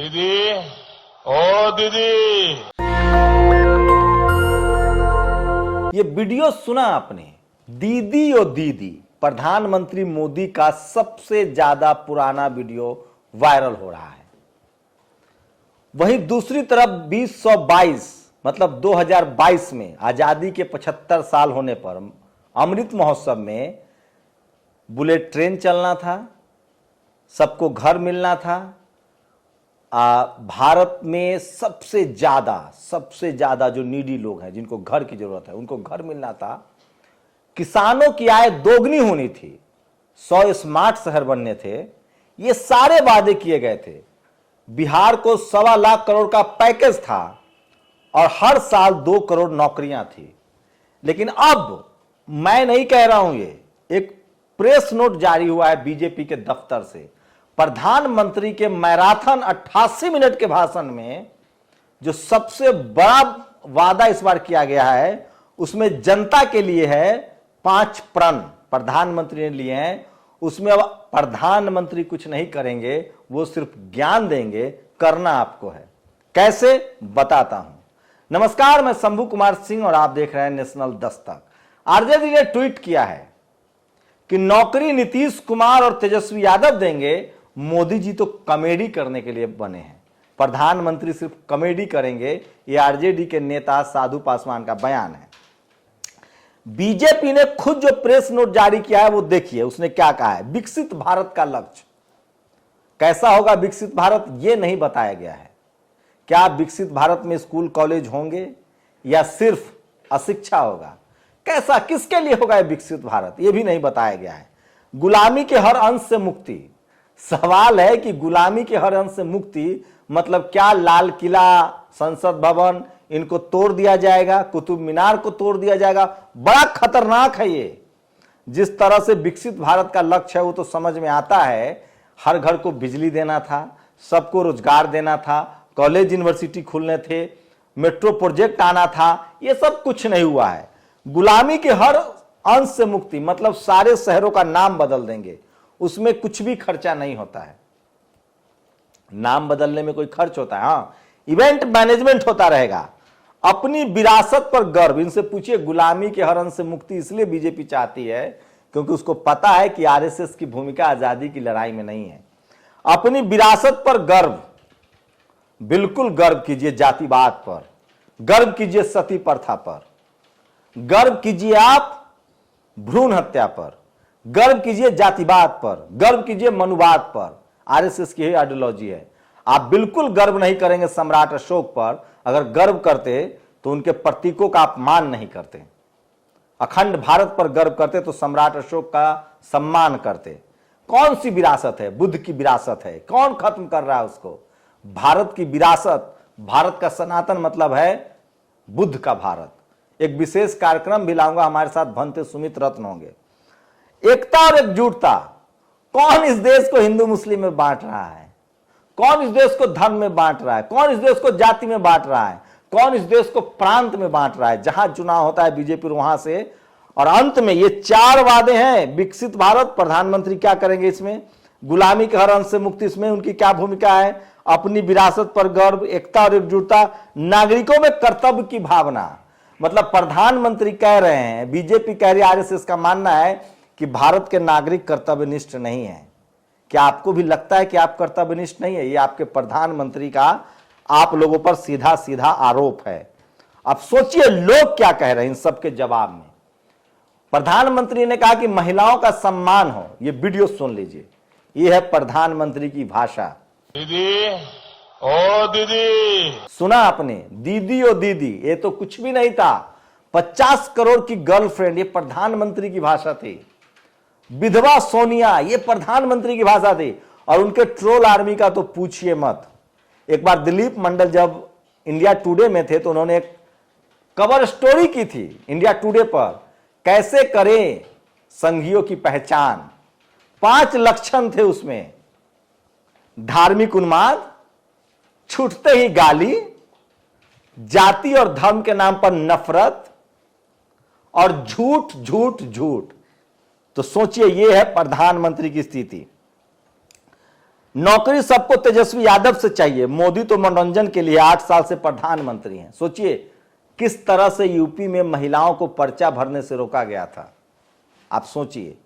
दीदी, ओ दीदी। ये वीडियो सुना आपने? दीदी ओ दीदी, प्रधानमंत्री मोदी का सबसे ज्यादा पुराना वीडियो वायरल हो रहा है। वहीं दूसरी तरफ 2022 मतलब 2022 में आजादी के 75 साल होने पर अमृत महोत्सव में बुलेट ट्रेन चलना था, सबको घर मिलना था। भारत में सबसे ज्यादा जो नीडी लोग हैं, जिनको घर की जरूरत है, उनको घर मिलना था। किसानों की आय दोगुनी होनी थी, 100 स्मार्ट शहर बनने थे। ये सारे वादे किए गए थे। बिहार को 1.25 लाख करोड़ का पैकेज था और हर साल 2 करोड़ नौकरियां थी। लेकिन अब मैं नहीं कह रहा हूं, ये एक प्रेस नोट जारी हुआ है बीजेपी के दफ्तर से। प्रधानमंत्री के मैराथन 88 मिनट के भाषण में जो सबसे बड़ा वादा इस बार किया गया है, उसमें जनता के लिए है 5 प्रण प्रधानमंत्री ने लिए हैं। उसमें अब प्रधानमंत्री कुछ नहीं करेंगे, वो सिर्फ ज्ञान देंगे, करना आपको है। कैसे, बताता हूं। नमस्कार, मैं शंभू कुमार सिंह और आप देख रहे हैं नेशनल दस्तक। आरजेडी ने ट्वीट किया है कि नौकरी नीतीश कुमार और तेजस्वी यादव देंगे, मोदी जी तो कॉमेडी करने के लिए बने हैं, प्रधानमंत्री सिर्फ कॉमेडी करेंगे। ये आरजेडी के नेता साधु पासवान का बयान है। बीजेपी ने खुद जो प्रेस नोट जारी किया है वो देखिए, उसने क्या कहा है। विकसित भारत का लक्ष्य कैसा होगा? विकसित भारत ये नहीं बताया गया है। क्या विकसित भारत में स्कूल कॉलेज होंगे या सिर्फ अशिक्षा होगा? कैसा, किसके लिए होगा ये विकसित भारत, ये भी नहीं बताया गया है। गुलामी के हर अंश से मुक्ति, सवाल है कि गुलामी के हर अंश से मुक्ति मतलब क्या? लाल किला, संसद भवन, इनको तोड़ दिया जाएगा, कुतुब मीनार को तोड़ दिया जाएगा? बड़ा खतरनाक है ये। जिस तरह से विकसित भारत का लक्ष्य है वो तो समझ में आता है। हर घर को बिजली देना था, सबको रोजगार देना था, कॉलेज यूनिवर्सिटी खुलने थे, मेट्रो प्रोजेक्ट आना था, ये सब कुछ नहीं हुआ है। गुलामी के हर अंश से मुक्ति मतलब सारे शहरों का नाम बदल देंगे, उसमें कुछ भी खर्चा नहीं होता है। नाम बदलने में कोई खर्च होता है? हाँ, इवेंट मैनेजमेंट होता रहेगा। अपनी विरासत पर गर्व, इनसे पूछिए। गुलामी के हर अंश से मुक्ति इसलिए बीजेपी चाहती है क्योंकि उसको पता है कि आरएसएस की भूमिका आजादी की लड़ाई में नहीं है। अपनी विरासत पर गर्व, बिल्कुल गर्व कीजिए। जातिवाद पर गर्व कीजिए, सती प्रथा पर गर्व कीजिए, आप भ्रूण हत्या पर गर्व कीजिए, जातिवाद पर गर्व कीजिए, मनुवाद पर। आरएसएस की आइडियोलॉजी है। आप बिल्कुल गर्व नहीं करेंगे सम्राट अशोक पर। अगर गर्व करते तो उनके प्रतीकों का अपमान नहीं करते। अखंड भारत पर गर्व करते तो सम्राट अशोक का सम्मान करते। कौन सी विरासत है? बुद्ध की विरासत है। कौन खत्म कर रहा है उसको? भारत की विरासत, भारत का सनातन मतलब है बुद्ध का भारत। एक विशेष कार्यक्रम भी लाऊंगा, हमारे साथ भंते सुमित रत्न होंगे। एकता और एकजुटता, कौन इस देश को हिंदू मुस्लिम में बांट रहा है? कौन इस देश को धर्म में बांट रहा है? कौन इस देश को जाति में बांट रहा है? कौन इस देश को प्रांत में बांट रहा है? जहां चुनाव होता है बीजेपी वहां से। और अंत में ये 4 वादे हैं। विकसित भारत, प्रधानमंत्री क्या करेंगे इसमें? गुलामी के हर अंश से मुक्ति, इसमें उनकी क्या भूमिका है? अपनी विरासत पर गर्व, एकता और एकजुटता, नागरिकों में कर्तव्य की भावना। मतलब प्रधानमंत्री कह रहे हैं, बीजेपी कह रही है, आरएसएस का मानना है कि भारत के नागरिक कर्तव्यनिष्ठ नहीं है। क्या आपको भी लगता है कि आप कर्तव्यनिष्ठ नहीं है? ये आपके प्रधानमंत्री का आप लोगों पर सीधा सीधा आरोप है। अब सोचिए लोग क्या कह रहे हैं इन सब के जवाब में। प्रधानमंत्री ने कहा कि महिलाओं का सम्मान हो। ये वीडियो सुन लीजिए, ये है प्रधानमंत्री की भाषा। दीदी, ओ दीदी। सुना आपने? दीदी ओ दीदी, ये तो कुछ भी नहीं था। 50 करोड़ की गर्लफ्रेंड, ये प्रधानमंत्री की भाषा थी। विधवा सोनिया, ये प्रधानमंत्री की भाषा थी। और उनके ट्रोल आर्मी का तो पूछिए मत। एक बार दिलीप मंडल जब इंडिया टुडे में थे तो उन्होंने एक कवर स्टोरी की थी इंडिया टुडे पर, कैसे करें संघियों की पहचान। 5 लक्षण थे उसमें। धार्मिक उन्माद, छूटते ही गाली, जाति और धर्म के नाम पर नफरत और झूठ झूठ झूठ। तो सोचिए ये है प्रधानमंत्री की स्थिति। नौकरी सबको तेजस्वी यादव से चाहिए, मोदी तो मनोरंजन के लिए 8 साल से प्रधानमंत्री हैं। सोचिए किस तरह से यूपी में महिलाओं को पर्चा भरने से रोका गया था। आप सोचिए,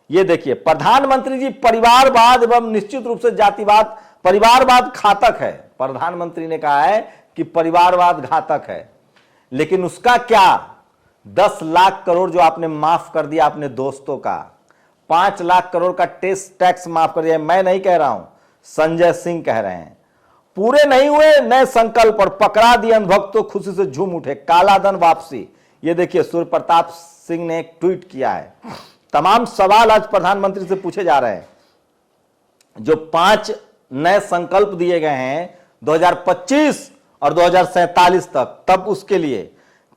ये देखिए प्रधानमंत्री जी परिवारवाद एवं निश्चित रूप से जातिवाद, परिवारवाद घातक है। प्रधानमंत्री ने कहा है कि परिवारवाद घातक है, लेकिन उसका क्या, 10 लाख करोड़ जो आपने माफ कर दिया अपने दोस्तों का, 5 लाख करोड़ का टैक्स माफ कर दिया। मैं नहीं कह रहा हूं, संजय सिंह कह रहे हैं। पूरे नहीं हुए नए संकल्प और पकड़ा दिए अंधभक्त तो खुशी से झूम उठे, काला धन वापसी। ये देखिए सूर्य प्रताप सिंह ने एक ट्वीट किया है। तमाम सवाल आज प्रधानमंत्री से पूछे जा रहे हैं। जो 5 नए संकल्प दिए गए हैं 2025 और 2047 तक, तब उसके लिए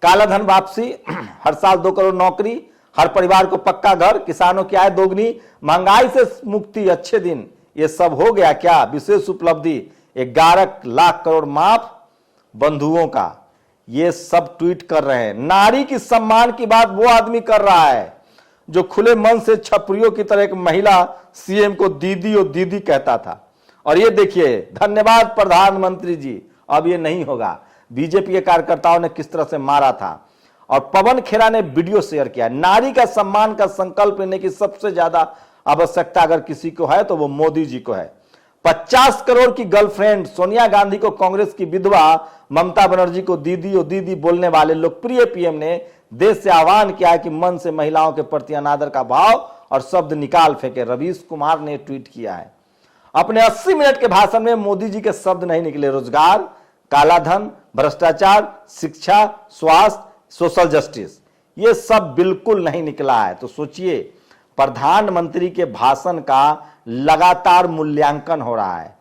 काला धन वापसी, हर साल 2 करोड़ नौकरी, हर परिवार को पक्का घर, किसानों की आय दोगुनी, महंगाई से मुक्ति, अच्छे दिन, ये सब हो गया क्या? विशेष उपलब्धि 11 लाख करोड़ माफ बंधुओं का। ये सब ट्वीट कर रहे हैं। नारी की सम्मान की बात वो आदमी कर रहा है जो खुले मन से छपरियों की तरह एक महिला सीएम को दीदी और दीदी कहता था। और ये देखिए, धन्यवाद प्रधानमंत्री जी, अब ये नहीं होगा। बीजेपी के कार्यकर्ताओं ने किस तरह से मारा था। और पवन खेरा ने वीडियो शेयर किया। नारी का सम्मान का संकल्प लेने की सबसे ज्यादा आवश्यकता अगर किसी को है तो वो मोदी जी को है। 50 करोड़ की गर्लफ्रेंड सोनिया गांधी को कांग्रेस की विधवा ममता बनर्जी को दीदी और दीदी बोलने वाले लोकप्रिय पीएम ने देश से आह्वान किया कि मन से महिलाओं के प्रति अनादर का भाव और शब्द निकाल फेंके। रवीश कुमार ने ट्वीट किया है। अपने 80 मिनट के भाषण में मोदी जी के शब्द नहीं निकले। रोजगार, कालाधन, भ्रष्टाचार, शिक्षा, स्वास्थ्य, सोशल जस्टिस, ये सब बिल्कुल नहीं निकला है। तो सोचिए, प्रधानमंत्री के भाषण का लगातार मूल्यांकन हो रहा है,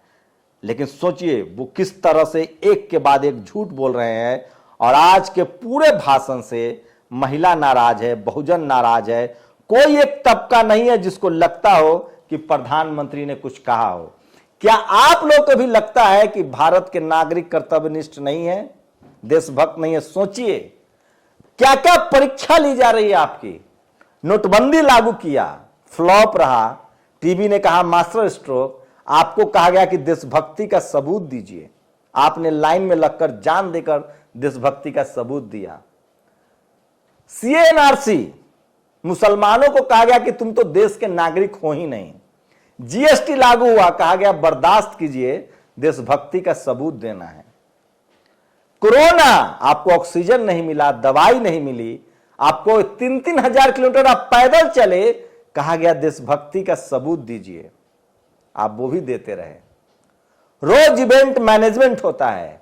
लेकिन सोचिए वो किस तरह से एक के बाद एक झूठ बोल रहे हैं। और आज के पूरे भाषण से महिला नाराज है, बहुजन नाराज है। कोई एक तबका नहीं है जिसको लगता हो कि प्रधानमंत्री ने कुछ कहा हो। क्या आप लोग को भी लगता है कि भारत के नागरिक कर्तव्यनिष्ठ नहीं है, देशभक्त नहीं है? सोचिए क्या क्या परीक्षा ली जा रही है आपकी। नोटबंदी लागू किया, फ्लॉप रहा, टीवी ने कहा मास्टर स्ट्रोक, आपको कहा गया कि देशभक्ति का सबूत दीजिए, आपने लाइन में लगकर जान देकर देशभक्ति का सबूत दिया। सीएनआरसी, मुसलमानों को कहा गया कि तुम तो देश के नागरिक हो ही नहीं। जीएसटी लागू हुआ, कहा गया बर्दाश्त कीजिए, देशभक्ति का सबूत देना है। कोरोना, आपको ऑक्सीजन नहीं मिला, दवाई नहीं मिली, आपको 3-3 हजार किलोमीटर आप पैदल चले, कहा गया देशभक्ति का सबूत दीजिए, आप वो भी देते रहे। रोज इवेंट मैनेजमेंट होता है,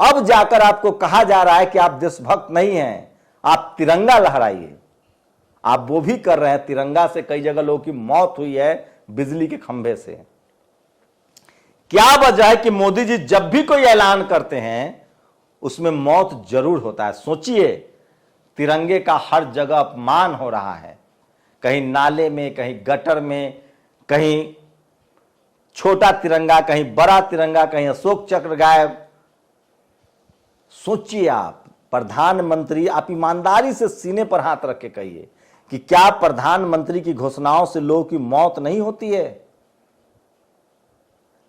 अब जाकर आपको कहा जा रहा है कि आप देशभक्त नहीं हैं, आप तिरंगा लहराइए। आप वो भी कर रहे हैं। तिरंगा से कई जगह लोगों की मौत हुई है बिजली के खंभे से। क्या वजह है कि मोदी जी जब भी कोई ऐलान करते हैं उसमें मौत जरूर होता है? सोचिए, तिरंगे का हर जगह अपमान हो रहा है, कहीं नाले में, कहीं गटर में, कहीं छोटा तिरंगा, कहीं बड़ा तिरंगा, कहीं अशोक चक्र गायब। सोचिए आप, प्रधानमंत्री, आप ईमानदारी से सीने पर हाथ रख के कहिए कि क्या प्रधानमंत्री की घोषणाओं से लोगों की मौत नहीं होती है?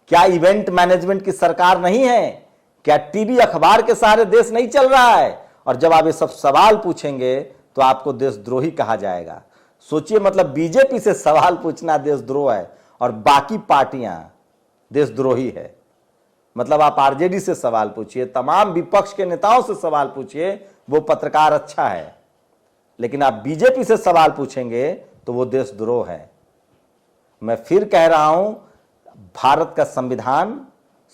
क्या इवेंट मैनेजमेंट की सरकार नहीं है? क्या टीवी अखबार के सहारे देश नहीं चल रहा है? और जब आप ये सब सवाल पूछेंगे तो आपको देशद्रोही कहा जाएगा। सोचिए, मतलब बीजेपी से सवाल पूछना देशद्रोह है और बाकी पार्टियां देशद्रोही है। मतलब आप आरजेडी से सवाल पूछिए, तमाम विपक्ष के नेताओं से सवाल पूछिए, वो पत्रकार अच्छा है, लेकिन आप बीजेपी से सवाल पूछेंगे तो वो देशद्रोह है। मैं फिर कह रहा हूं, भारत का संविधान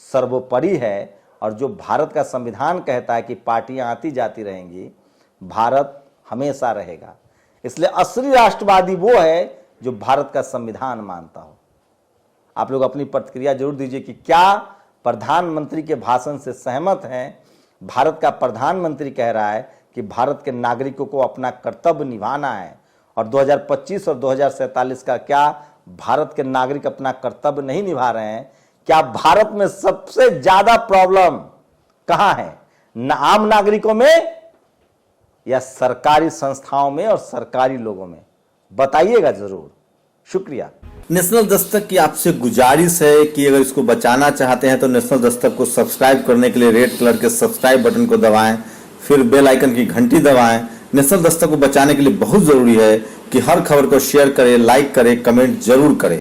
सर्वोपरि है और जो भारत का संविधान कहता है कि पार्टियां आती जाती रहेंगी, भारत हमेशा रहेगा। इसलिए असली राष्ट्रवादी वो है जो भारत का संविधान मानता हो। आप लोग अपनी प्रतिक्रिया जरूर दीजिए कि क्या प्रधानमंत्री के भाषण से सहमत हैं? भारत का प्रधानमंत्री कह रहा है कि भारत के नागरिकों को अपना कर्तव्य निभाना है, और 2025 और 2047 का क्या भारत के नागरिक अपना कर्तव्य नहीं निभा रहे हैं? क्या भारत में सबसे ज्यादा प्रॉब्लम कहां है, आम नागरिकों में या सरकारी संस्थाओं में और सरकारी लोगों में? बताइएगा जरूर। शुक्रिया। नेशनल दस्तक की आपसे गुजारिश है कि अगर इसको बचाना चाहते हैं तो नेशनल दस्तक को सब्सक्राइब करने के लिए रेड कलर के सब्सक्राइब बटन को दबाएं, फिर बेल आइकन की घंटी दबाएं। नेशनल दस्तक को बचाने के लिए बहुत जरूरी है कि हर खबर को शेयर करें, लाइक करें, कमेंट जरूर करें।